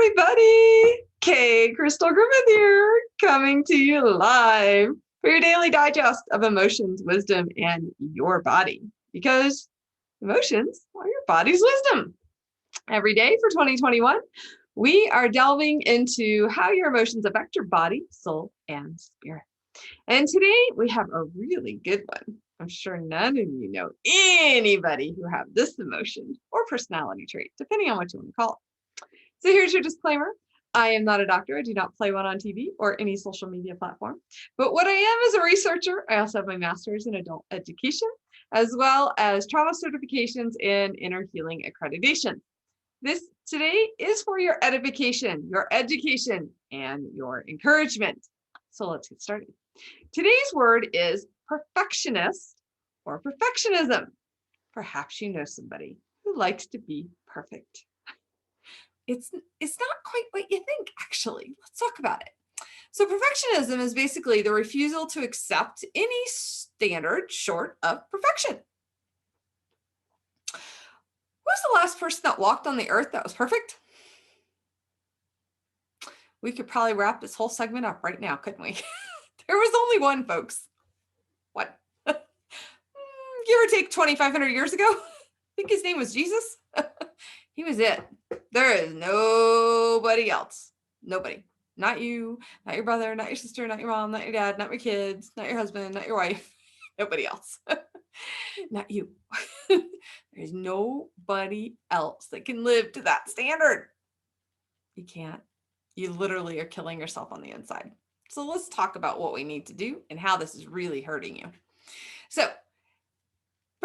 everybody. Kay Crystal Griffith here, coming to you live for your daily digest of emotions, wisdom, and your body. Because emotions are your body's wisdom. Every day for 2021, we are delving into how your emotions affect your body, soul, and spirit. And today we have a really good one. I'm sure none of you know anybody who have this emotion or personality trait, depending on what you want to call it. So here's your disclaimer. I am not a doctor. I do not play one on TV or any social media platform. But what I am is a researcher. I also have my master's in adult education, as well as trauma certifications and inner healing accreditation. This today is for your edification, your education, and your encouragement. So let's get started. Today's word is perfectionist or perfectionism. Perhaps you know somebody who likes to be perfect. It's not quite what you think, actually. Let's talk about it. So perfectionism is basically the refusal to accept any standard short of perfection. Who's the last person that walked on the earth that was perfect? We could probably wrap this whole segment up right now, couldn't we? There was only one, folks. What? Give or take 2,500 years ago? I think his name was Jesus. He was it. There is nobody else. Nobody. Not you, not your brother, not your sister, not your mom, not your dad, not your kids, not your husband, not your wife. Nobody else. Not you. There's nobody else that can live to that standard. You can't. You literally are killing yourself on the inside. So let's talk about what we need to do and how this is really hurting you. So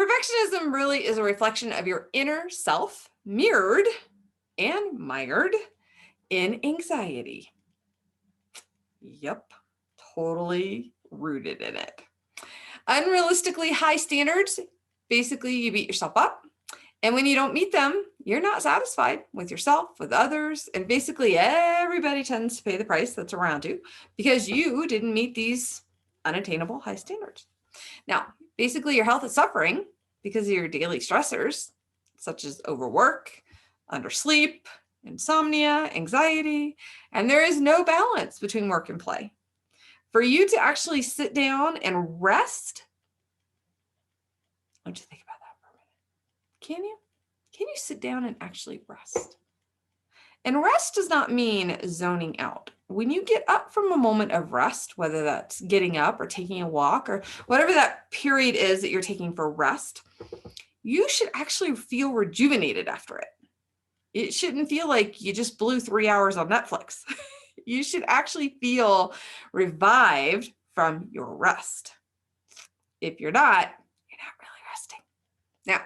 perfectionism really is a reflection of your inner self, mirrored and mired in anxiety. Yep, totally rooted in it. Unrealistically high standards, basically you beat yourself up. And when you don't meet them, you're not satisfied with yourself, with others, and basically everybody tends to pay the price that's around you because you didn't meet these unattainable high standards. Now, basically your health is suffering because of your daily stressors, such as overwork, undersleep, insomnia, anxiety, and there is no balance between work and play. For you to actually sit down and rest, I want you to think about that for a minute. Can you? Can you sit down and actually rest? And rest does not mean zoning out. When you get up from a moment of rest, whether that's getting up or taking a walk or whatever that period is that you're taking for rest, you should actually feel rejuvenated after it. It shouldn't feel like you just blew 3 hours on Netflix. You should actually feel revived from your rest. If you're not really resting. Now,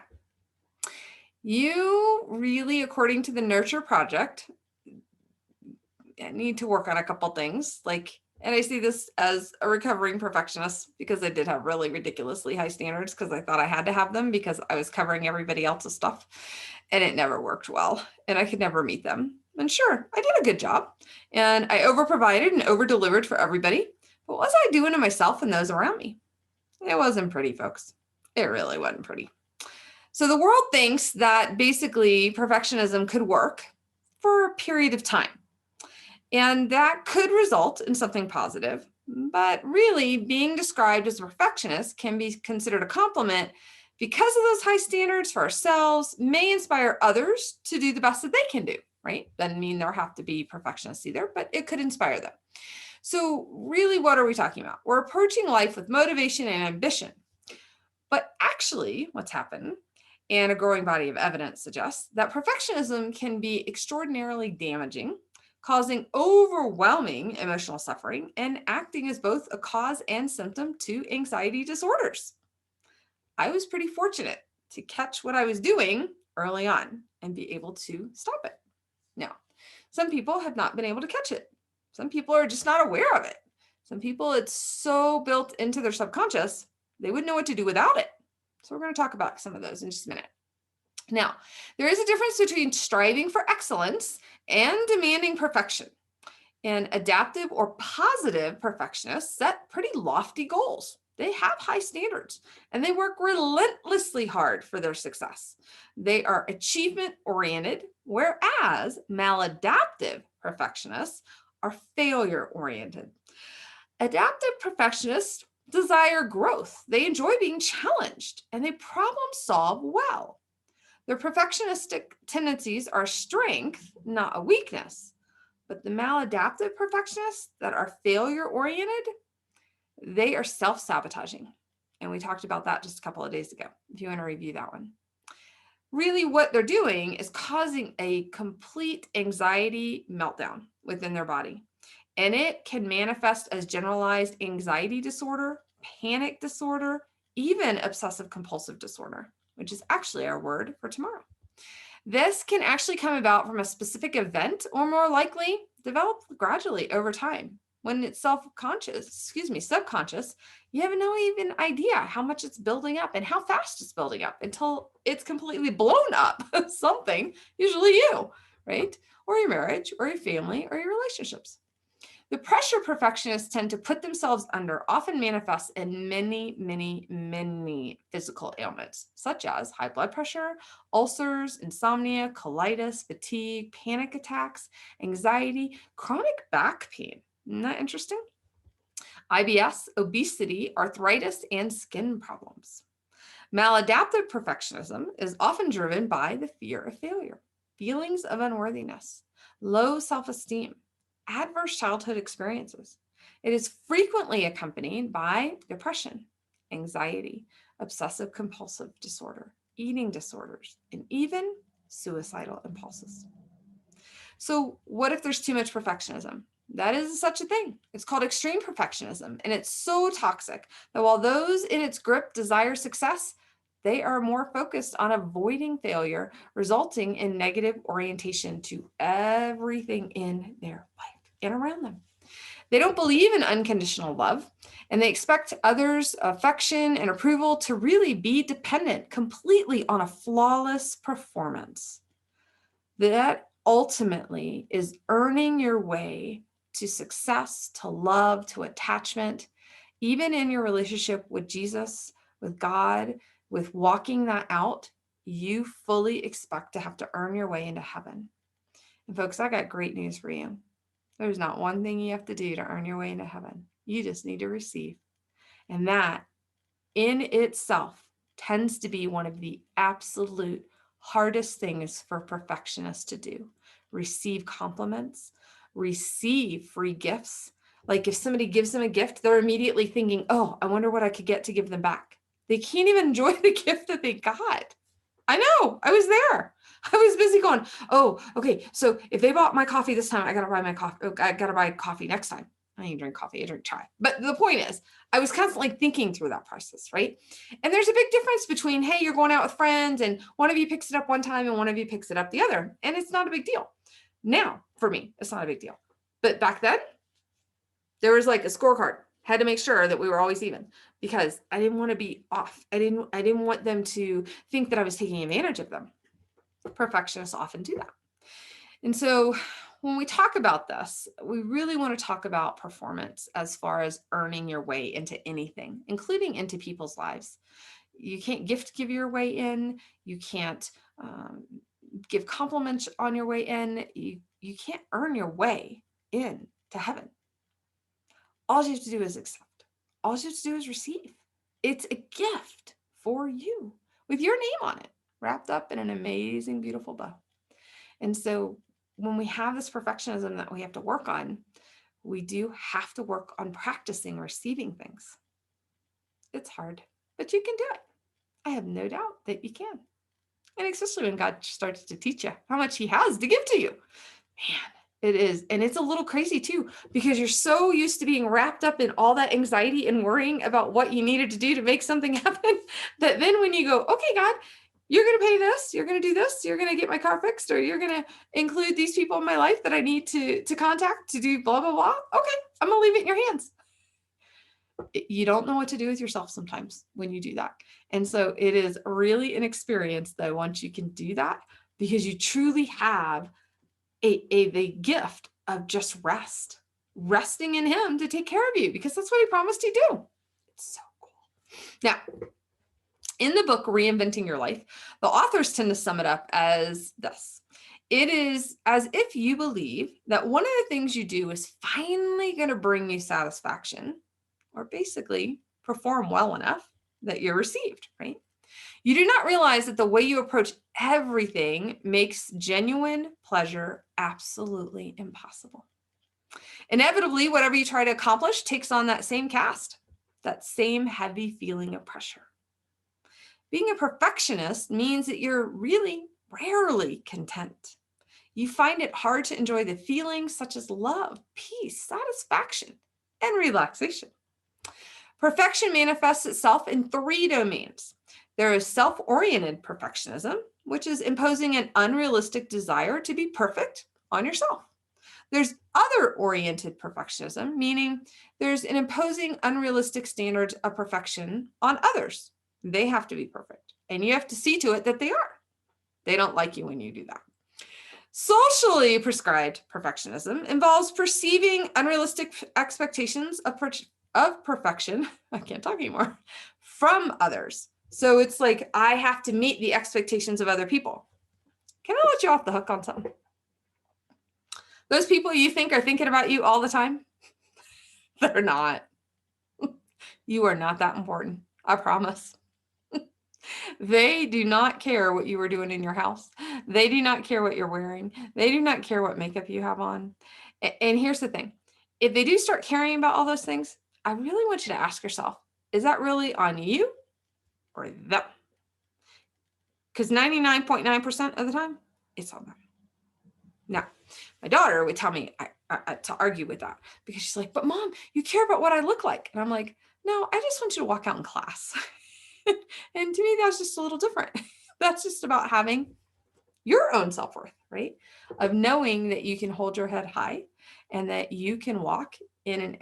you really, according to the Nurture Project, need to work on a couple things. And I see this as a recovering perfectionist because I did have really ridiculously high standards because I thought I had to have them because I was covering everybody else's stuff and it never worked well and I could never meet them. And sure, I did a good job and I over-provided and over-delivered for everybody. But what was I doing to myself and those around me? It wasn't pretty, folks. It really wasn't pretty. So the world thinks that basically perfectionism could work for a period of time. And that could result in something positive. But really, being described as a perfectionist can be considered a compliment because of those high standards for ourselves may inspire others to do the best that they can do, right? Doesn't mean there have to be perfectionists either, but it could inspire them. So really, what are we talking about? We're approaching life with motivation and ambition. But actually, what's happened, and a growing body of evidence suggests that perfectionism can be extraordinarily damaging, causing overwhelming emotional suffering and acting as both a cause and symptom to anxiety disorders. I was pretty fortunate to catch what I was doing early on and be able to stop it. Now, some people have not been able to catch it. Some people are just not aware of it. Some people, it's so built into their subconscious, they wouldn't know what to do without it. So we're going to talk about some of those in just a minute. Now, there is a difference between striving for excellence and demanding perfection. And adaptive or positive perfectionists set pretty lofty goals. They have high standards and they work relentlessly hard for their success. They are achievement oriented, whereas maladaptive perfectionists are failure oriented. Adaptive perfectionists desire growth. They enjoy being challenged and they problem solve well. Their perfectionistic tendencies are a strength, not a weakness. But the maladaptive perfectionists that are failure oriented, they are self-sabotaging. And we talked about that just a couple of days ago, if you want to review that one. Really, what they're doing is causing a complete anxiety meltdown within their body. And it can manifest as generalized anxiety disorder, panic disorder, even obsessive compulsive disorder, which is actually our word for tomorrow. This can actually come about from a specific event or more likely develop gradually over time. When it's subconscious, you have no even idea how much it's building up and how fast it's building up until it's completely blown up. Something, usually you, right? Or your marriage or your family or your relationships. The pressure perfectionists tend to put themselves under often manifests in many, many, many physical ailments, such as high blood pressure, ulcers, insomnia, colitis, fatigue, panic attacks, anxiety, chronic back pain. Isn't that interesting? IBS, obesity, arthritis, and skin problems. Maladaptive perfectionism is often driven by the fear of failure, feelings of unworthiness, low self-esteem, adverse childhood experiences. It is frequently accompanied by depression, anxiety, obsessive compulsive disorder, eating disorders, and even suicidal impulses. So what if there's too much perfectionism? That is such a thing. It's called extreme perfectionism, and it's so toxic that while those in its grip desire success, they are more focused on avoiding failure, resulting in negative orientation to everything in their life and around them. They don't believe in unconditional love, and they expect others' affection and approval to really be dependent completely on a flawless performance. That ultimately is earning your way to success, to love, to attachment, even in your relationship with Jesus, with God, with walking that out, you fully expect to have to earn your way into heaven. And folks, I got great news for you. There's not one thing you have to do to earn your way into heaven. You just need to receive. And that in itself tends to be one of the absolute hardest things for perfectionists to do. Receive compliments, receive free gifts. Like if somebody gives them a gift, they're immediately thinking, oh, I wonder what I could get to give them back. They can't even enjoy the gift that they got. I know, I was there. I was busy going, oh, okay. So if they bought my coffee this time, I got to buy my coffee. I got to buy coffee next time. I don't drink coffee, I drink chai. But the point is, I was constantly thinking through that process, right? And there's a big difference between, hey, you're going out with friends and one of you picks it up one time and one of you picks it up the other. And it's not a big deal. Now, for me, it's not a big deal. But back then, there was like a scorecard. Had to make sure that we were always even because I didn't want to be off. I didn't want them to think that I was taking advantage of them. Perfectionists often do that. And so when we talk about this, we really want to talk about performance as far as earning your way into anything, including into people's lives. You can't give your way in. You can't give compliments on your way in. You can't earn your way in to heaven. All you have to do is accept. All you have to do is receive. It's a gift for you with your name on it, wrapped up in an amazing, beautiful bow. And so when we have this perfectionism that we have to work on, we do have to work on practicing receiving things. It's hard, but you can do it. I have no doubt that you can. And especially when God starts to teach you how much he has to give to you. Man, it is. And it's a little crazy too, because you're so used to being wrapped up in all that anxiety and worrying about what you needed to do to make something happen, that then when you go, okay, God, you're going to pay this, you're going to do this, you're going to get my car fixed, or you're going to include these people in my life that I need to contact to do blah, blah, blah. Okay, I'm going to leave it in your hands. You don't know what to do with yourself sometimes when you do that. And so it is really an experience though, once you can do that, because you truly have the gift of just resting in him to take care of you, because that's what he promised he'd do. It's so cool. Now, in the book, Reinventing Your Life, the authors tend to sum it up as this. It is as if you believe that one of the things you do is finally going to bring you satisfaction, or basically perform well enough that you're received, right? You do not realize that the way you approach everything makes genuine pleasure absolutely impossible. Inevitably, whatever you try to accomplish takes on that same cast, that same heavy feeling of pressure. Being a perfectionist means that you're really rarely content. You find it hard to enjoy the feelings such as love, peace, satisfaction, and relaxation. Perfection manifests itself in 3 domains. There is self-oriented perfectionism, which is imposing an unrealistic desire to be perfect on yourself. There's other-oriented perfectionism, meaning there's an imposing unrealistic standard of perfection on others. They have to be perfect, and you have to see to it that they are. They don't like you when you do that. Socially prescribed perfectionism involves perceiving unrealistic expectations of perfection, I can't talk anymore, from others. So it's like, I have to meet the expectations of other people. Can I let you off the hook on something? Those people you think are thinking about you all the time, they're not. You are not that important, I promise. They do not care what you were doing in your house. They do not care what you're wearing. They do not care what makeup you have on. And here's the thing. If they do start caring about all those things, I really want you to ask yourself, is that really on you or them? Because 99.9% of the time, it's on them. Now, my daughter would tell me to argue with that because she's like, but Mom, you care about what I look like. And I'm like, no, I just want you to walk out in class. And to me, that's just a little different. That's just about having your own self-worth, right? Of knowing that you can hold your head high and that you can walk in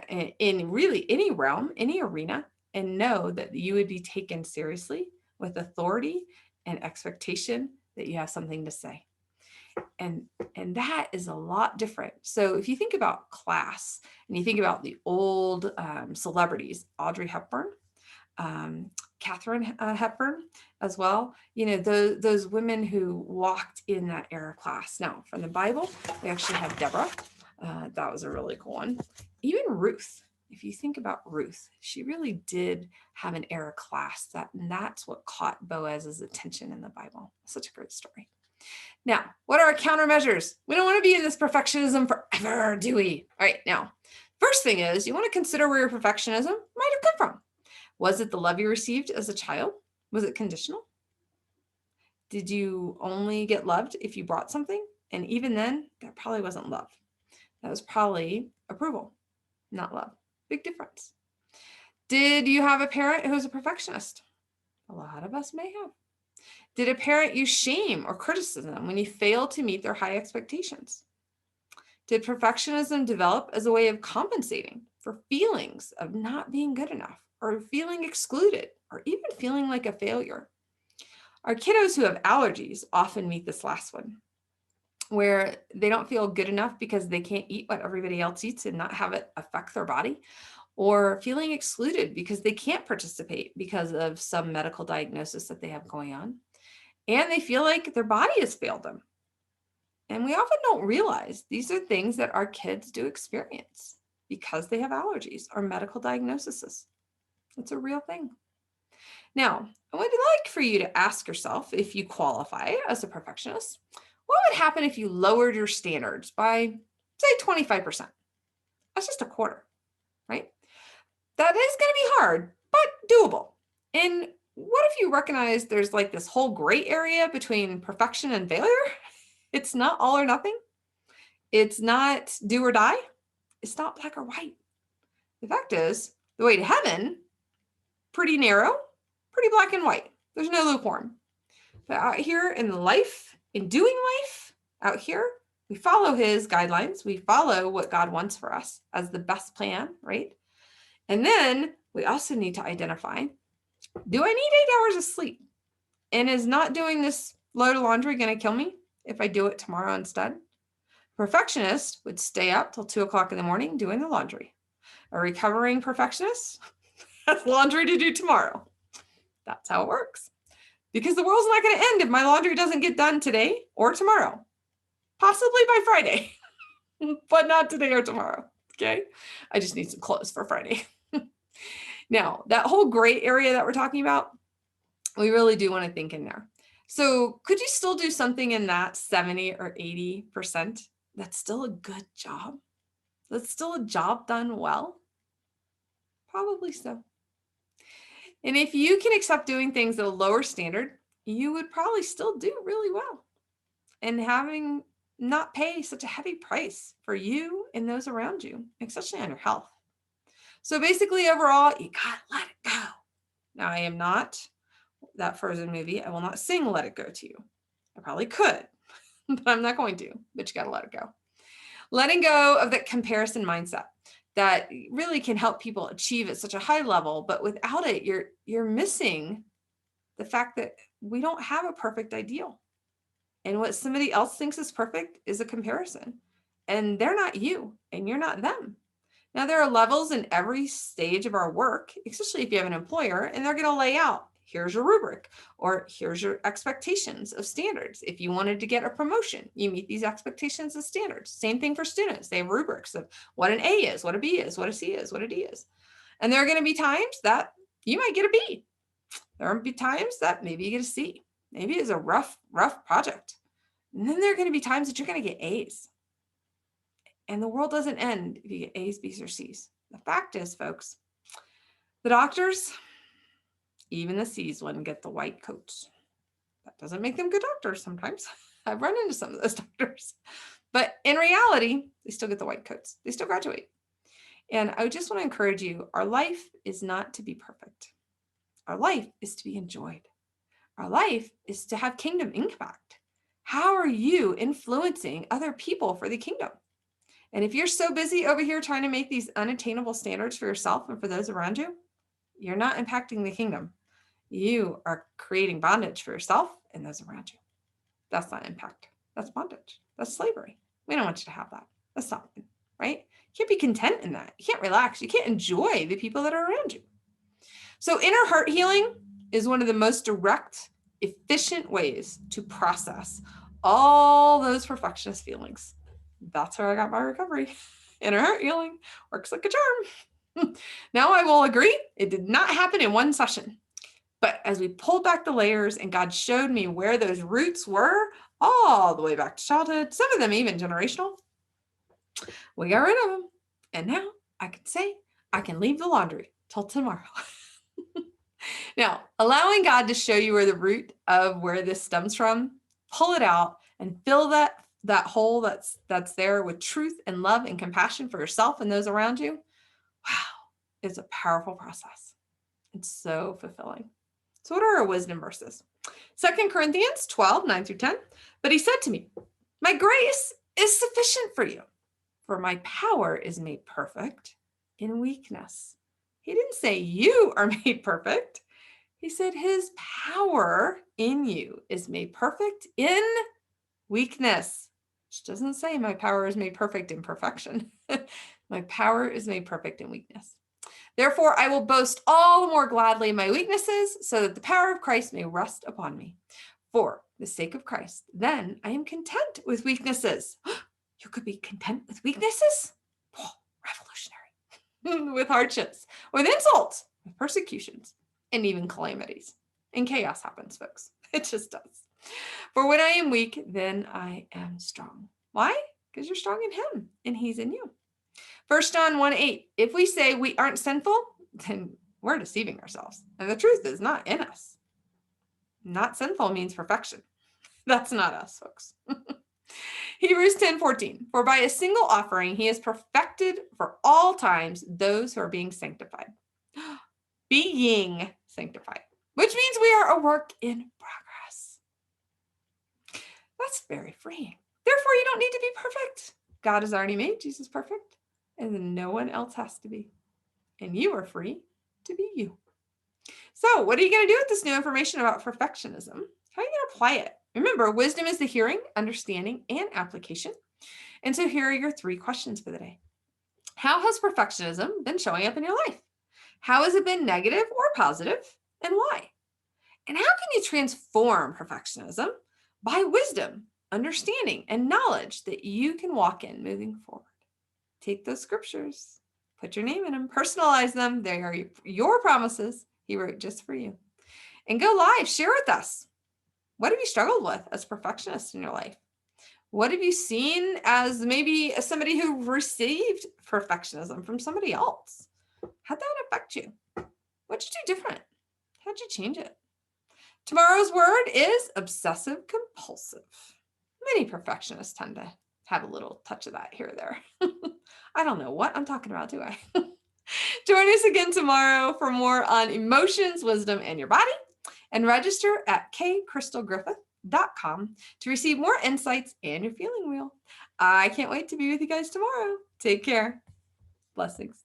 really any realm, any arena, and know that you would be taken seriously with authority and expectation that you have something to say. And that is a lot different. So if you think about class and you think about the old celebrities, Audrey Hepburn, Katharine Hepburn as well, you know, those women who walked in that era class. Now, from the Bible, we actually have Deborah. That was a really cool one. Even Ruth, if you think about Ruth, she really did have an era class, and that's what caught Boaz's attention in the Bible. Such a great story. Now, what are our countermeasures? We don't want to be in this perfectionism forever, do we? All right, now, first thing is you want to consider where your perfectionism might have come from. Was it the love you received as a child? Was it conditional? Did you only get loved if you brought something? And even then, that probably wasn't love. That was probably approval, not love. Big difference. Did you have a parent who was a perfectionist? A lot of us may have. Did a parent use shame or criticism when you failed to meet their high expectations? Did perfectionism develop as a way of compensating for feelings of not being good enough, or feeling excluded, or even feeling like a failure? Our kiddos who have allergies often meet this last one, where they don't feel good enough because they can't eat what everybody else eats and not have it affect their body, or feeling excluded because they can't participate because of some medical diagnosis that they have going on. And they feel like their body has failed them. And we often don't realize these are things that our kids do experience because they have allergies or medical diagnoses. It's a real thing. Now, I would like for you to ask yourself, if you qualify as a perfectionist, what would happen if you lowered your standards by, say, 25%? That's just a quarter, right? That is going to be hard, but doable. And what if you recognize there's like this whole gray area between perfection and failure? It's not all or nothing. It's not do or die. It's not black or white. The fact is, the way to heaven, pretty narrow, pretty black and white. There's no lukewarm. But out here in life, in doing life, out here, we follow his guidelines. We follow what God wants for us as the best plan, right? And then we also need to identify, do I need 8 hours of sleep? And is not doing this load of laundry going to kill me if I do it tomorrow instead? Perfectionist would stay up till 2 o'clock in the morning doing the laundry. A recovering perfectionist, has laundry to do tomorrow. That's how it works. Because the world's not going to end if my laundry doesn't get done today or tomorrow. Possibly by Friday, but not today or tomorrow. Okay. I just need some clothes for Friday. Now, that whole gray area that we're talking about, we really do want to think in there. So could you still do something in that 70 or 80%? That's still a good job. That's still a job done well. Probably so. And if you can accept doing things at a lower standard, you would probably still do really well. And having not pay such a heavy price for you and those around you, especially on your health. So basically, overall, you gotta let it go. Now, I am not that Frozen movie. I will not sing Let It Go to you. I probably could, but I'm not going to, but you gotta let it go. Letting go of that comparison mindset that really can help people achieve at such a high level, but without it, you're missing the fact that we don't have a perfect ideal. And what somebody else thinks is perfect is a comparison. And they're not you, and you're not them. Now, there are levels in every stage of our work, especially if you have an employer, and they're going to lay out, here's your rubric, or here's your expectations of standards. If you wanted to get a promotion, you meet these expectations and standards. Same thing for students. They have rubrics of what an A is, what a B is, what a C is, what a D is. And there are going to be times that you might get a B. There will be times that maybe you get a C. Maybe it's a rough project. And then there are going to be times that you're going to get A's. And the world doesn't end if you get A's, B's, or C's. The fact is, folks, the doctors, even the C's one, get the white coats. That doesn't make them good doctors sometimes. I've run into some of those doctors. But in reality, they still get the white coats. They still graduate. And I just want to encourage you, our life is not to be perfect. Our life is to be enjoyed. Our life is to have kingdom impact. How are you influencing other people for the kingdom? And if you're so busy over here trying to make these unattainable standards for yourself and for those around you, you're not impacting the kingdom. You are creating bondage for yourself and those around you. That's not impact. That's bondage. That's slavery. We don't want you to have that. That's not, right? You can't be content in that. You can't relax. You can't enjoy the people that are around you. So inner heart healing is one of the most direct, efficient ways to process all those perfectionist feelings. That's where I got my recovery. Inner heart healing works like a charm. Now I will agree, it did not happen in one session. But as we pulled back the layers and God showed me where those roots were, all the way back to childhood, some of them even generational, we got rid of them. And now I can say, I can leave the laundry till tomorrow. Now, allowing God to show you where the root of where this stems from, pull it out and fill that hole that's there with truth and love and compassion for yourself and those around you. Wow, it's a powerful process. It's so fulfilling. So what are our wisdom verses? 2 Corinthians 12, 9 through 10. But he said to me, my grace is sufficient for you, for my power is made perfect in weakness. He didn't say you are made perfect. He said his power in you is made perfect in weakness. Which doesn't say my power is made perfect in perfection. My power is made perfect in weakness. Therefore, I will boast all the more gladly in my weaknesses, so that the power of Christ may rest upon me. For the sake of Christ, then I am content with weaknesses. You could be content with weaknesses? Oh, revolutionary. With hardships, with insults, with persecutions, and even calamities. And chaos happens, folks. It just does. For when I am weak, then I am strong. Why? Because you're strong in him, and he's in you. 1 John 1:8, if we say we aren't sinful, then we're deceiving ourselves. And the truth is not in us. Not sinful means perfection. That's not us, folks. Hebrews 10:14, for by a single offering, he has perfected for all times those who are being sanctified. Being sanctified, which means we are a work in progress. That's very freeing. Therefore, you don't need to be perfect. God has already made Jesus perfect, and no one else has to be. And you are free to be you. So what are you going to do with this new information about perfectionism? How are you going to apply it? Remember, wisdom is the hearing, understanding, and application. And so here are your 3 questions for the day. How has perfectionism been showing up in your life? How has it been negative or positive, and why? And how can you transform perfectionism? By wisdom, understanding, and knowledge that you can walk in moving forward. Take those scriptures, put your name in them, personalize them. They are your promises he wrote just for you. And go live, share with us. What have you struggled with as perfectionists in your life? What have you seen as maybe somebody who received perfectionism from somebody else? How'd that affect you? What'd you do different? How'd you change it? Tomorrow's word is obsessive compulsive. Many perfectionists tend to have a little touch of that here or there. I don't know what I'm talking about, do I? Join us again tomorrow for more on emotions, wisdom, and your body. And register at kcrystalgriffith.com to receive more insights and your feeling wheel. I can't wait to be with you guys tomorrow. Take care. Blessings.